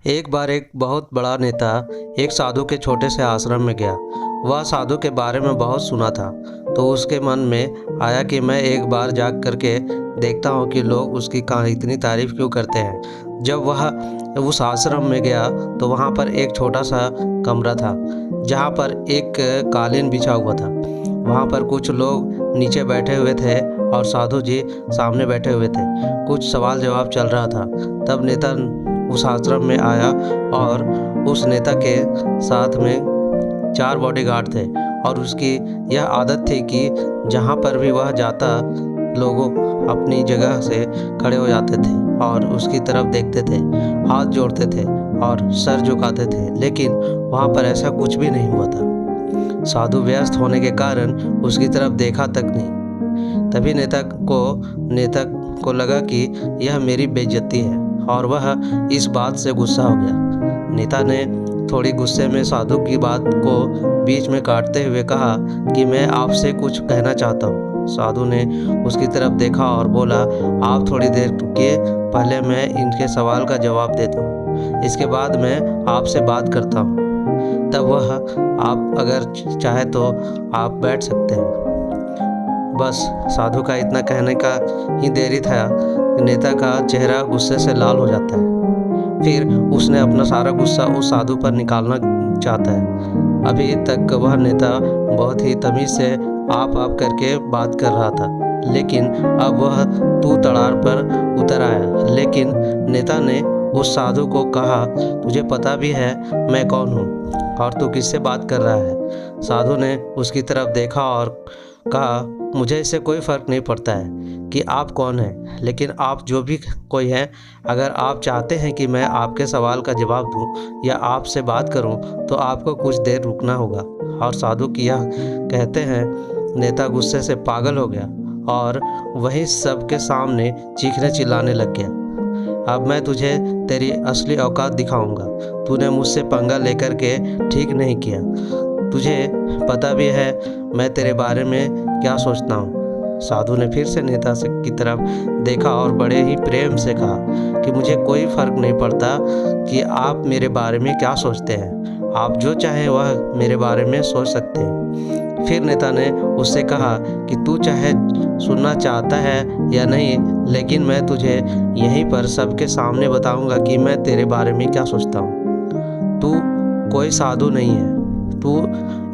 एक बार एक बहुत बड़ा नेता एक साधु के छोटे से आश्रम में गया। वह साधु के बारे में बहुत सुना था, तो उसके मन में आया कि मैं एक बार जा करके देखता हूँ कि लोग उसकी इतनी तारीफ क्यों करते हैं। जब वह उस आश्रम में गया तो वहाँ पर एक छोटा सा कमरा था, जहाँ पर एक कालीन बिछा हुआ था। वहाँ पर कुछ लोग नीचे बैठे हुए थे और साधु जी सामने बैठे हुए थे। कुछ सवाल जवाब चल रहा था। तब नेता उस आश्रम में आया और उस नेता के साथ में 4 बॉडीगार्ड थे और उसकी यह आदत थी कि जहाँ पर भी वह जाता लोगों अपनी जगह से खड़े हो जाते थे और उसकी तरफ देखते थे, हाथ जोड़ते थे और सर झुकाते थे, लेकिन वहाँ पर ऐसा कुछ भी नहीं हुआ था। साधु व्यस्त होने के कारण उसकी तरफ देखा तक नहीं। तभी नेता को लगा कि यह मेरी बेइज्जती है और वह इस बात से गुस्सा हो गया। नेता ने थोड़ी गुस्से में साधु की बात को बीच में काटते हुए कहा कि मैं आपसे कुछ कहना चाहता हूँ। साधु ने उसकी तरफ देखा और बोला, आप थोड़ी देर रुकिए, पहले मैं इनके सवाल का जवाब देता हूँ, इसके बाद मैं आपसे बात करता हूँ। तब वह आप अगर चाहे तो आप बैठ सकते हैं। बस साधु का इतना कहने का ही देरी था, नेता का चेहरा गुस्से से लाल हो जाता है। फिर उसने अपना सारा गुस्सा उस साधु पर निकालना चाहता है। अभी तक वह नेता बहुत ही तमीज़ से आप करके बात कर रहा था, लेकिन अब वह तू तड़ार पर उतर आया। लेकिन नेता ने उस साधु को कहा, तुझे पता भी है मैं कौन हूँ और तू किससे बात कर रहा है। साधु ने उसकी तरफ देखा और कहा, मुझे इससे कोई फ़र्क नहीं पड़ता है कि आप कौन हैं, लेकिन आप जो भी कोई हैं, अगर आप चाहते हैं कि मैं आपके सवाल का जवाब दूं या आपसे बात करूं, तो आपको कुछ देर रुकना होगा। और साधु की यह कहते हैं नेता गुस्से से पागल हो गया और वहीं सबके सामने चीखने चिल्लाने लग गया। अब मैं तुझे तेरी असली औकात दिखाऊंगा। तूने मुझसे पंगा लेकर के ठीक नहीं किया। तुझे पता भी है मैं तेरे बारे में क्या सोचता हूँ। साधु ने फिर से नेता की तरफ देखा और बड़े ही प्रेम से कहा कि मुझे कोई फ़र्क नहीं पड़ता कि आप मेरे बारे में क्या सोचते हैं। आप जो चाहें वह मेरे बारे में सोच सकते हैं। फिर नेता ने उससे कहा कि तू चाहे सुनना चाहता है या नहीं, लेकिन मैं तुझे यहीं पर सबके सामने बताऊंगा कि मैं तेरे बारे में क्या सोचता हूँ। तू कोई साधु नहीं है, तू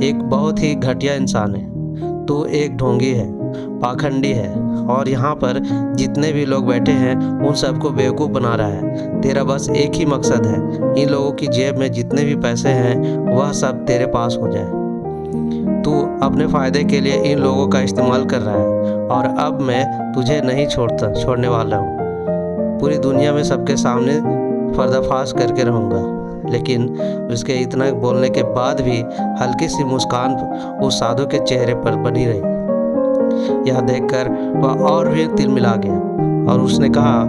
एक बहुत ही घटिया इंसान है। तू एक ढोंगी है, पाखंडी है और यहाँ पर जितने भी लोग बैठे हैं उन सबको बेवकूफ़ बना रहा है। तेरा बस एक ही मकसद है, इन लोगों की जेब में जितने भी पैसे हैं वह सब तेरे पास हो जाए। तू अपने फ़ायदे के लिए इन लोगों का इस्तेमाल कर रहा है और अब मैं तुझे नहीं छोड़ने वाला हूँ। पूरी दुनिया में सबके सामने पर्दाफाश करके रहूँगा। लेकिन उसके इतना बोलने के बाद भी हल्की सी मुस्कान उस साधु के चेहरे पर बनी रही। यह देखकर वह और भी तिलमिला गया और उसने कहा,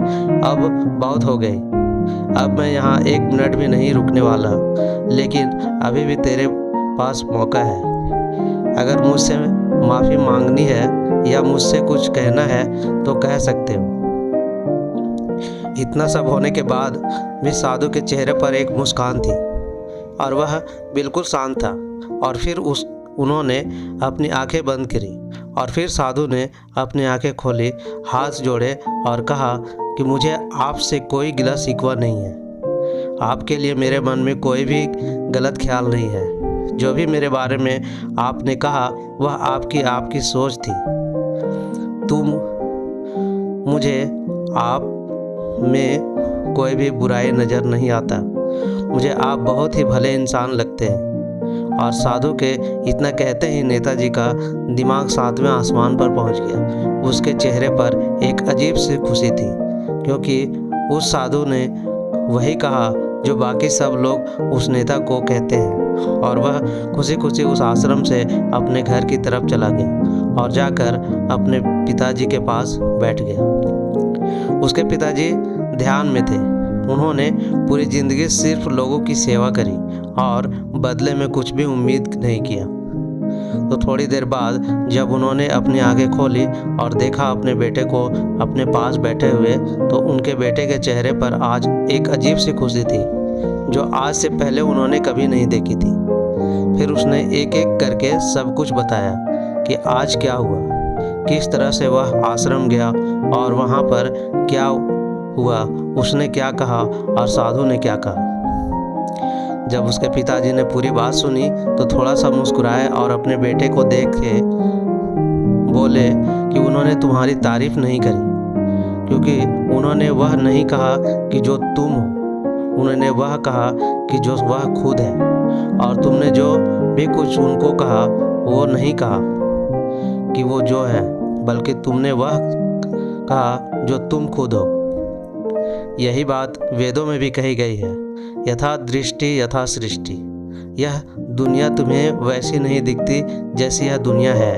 अब बहुत हो गई, अब मैं यहाँ 1 मिनट भी नहीं रुकने वाला, लेकिन अभी भी तेरे पास मौका है। अगर मुझसे माफ़ी मांगनी है या मुझसे कुछ कहना है तो कह सकते हो। इतना सब होने के बाद भी साधु के चेहरे पर एक मुस्कान थी और वह बिल्कुल शांत था। और फिर उन्होंने अपनी आंखें बंद करी और फिर साधु ने अपनी आंखें खोली, हाथ जोड़े और कहा कि मुझे आपसे कोई गिला शिकवा नहीं है। आपके लिए मेरे मन में कोई भी गलत ख्याल नहीं है। जो भी मेरे बारे में आपने कहा वह आपकी सोच थी। मुझे आप में कोई भी बुराई नज़र नहीं आता। मुझे आप बहुत ही भले इंसान लगते हैं। और साधु के इतना कहते ही नेताजी का दिमाग 7वें आसमान पर पहुंच गया। उसके चेहरे पर एक अजीब सी खुशी थी, क्योंकि उस साधु ने वही कहा जो बाकी सब लोग उस नेता को कहते हैं। और वह खुशी खुशी उस आश्रम से अपने घर की तरफ चला गया और जाकर अपने पिताजी के पास बैठ गया। उसके पिताजी ध्यान में थे। उन्होंने पूरी ज़िंदगी सिर्फ लोगों की सेवा करी और बदले में कुछ भी उम्मीद नहीं किया। तो थोड़ी देर बाद जब उन्होंने अपनी आंखें खोली और देखा अपने बेटे को अपने पास बैठे हुए, तो उनके बेटे के चेहरे पर आज एक अजीब सी खुशी थी। जो आज से पहले उन्होंने कभी नहीं देखी थी। फिर उसने एक एक करके सब कुछ बताया कि आज क्या हुआ, किस तरह से वह आश्रम गया और वहाँ पर क्या हुआ, उसने क्या कहा और साधु ने क्या कहा। जब उसके पिताजी ने पूरी बात सुनी तो थोड़ा सा मुस्कुराए और अपने बेटे को देख के बोले कि उन्होंने तुम्हारी तारीफ नहीं करी, क्योंकि उन्होंने वह नहीं कहा कि जो तुम हो, उन्होंने वह कहा कि जो वह खुद है। और तुमने जो भी कुछ उनको कहा वो नहीं कहा कि वो जो है, बल्कि तुमने वह कहा जो तुम खुद हो। यही बात वेदों में भी कही गई है, यथा दृष्टि यथा सृष्टि। यह दुनिया तुम्हें वैसी नहीं दिखती जैसी यह दुनिया है,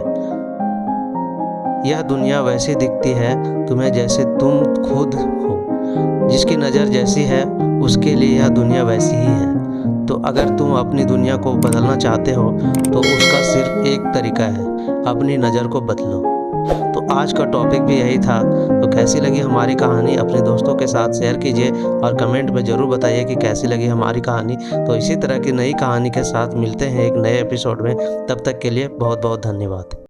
यह दुनिया वैसी दिखती है तुम्हें जैसे तुम खुद हो। जिसकी नज़र जैसी है उसके लिए यह दुनिया वैसी ही है। तो अगर तुम अपनी दुनिया को बदलना चाहते हो तो उसका सिर्फ एक तरीका है, अपनी नज़र को बदलो। तो आज का टॉपिक भी यही था। तो कैसी लगी हमारी कहानी अपने दोस्तों के साथ शेयर कीजिए और कमेंट में ज़रूर बताइए कि कैसी लगी हमारी कहानी। तो इसी तरह की नई कहानी के साथ मिलते हैं एक नए एपिसोड में। तब तक के लिए बहुत बहुत धन्यवाद।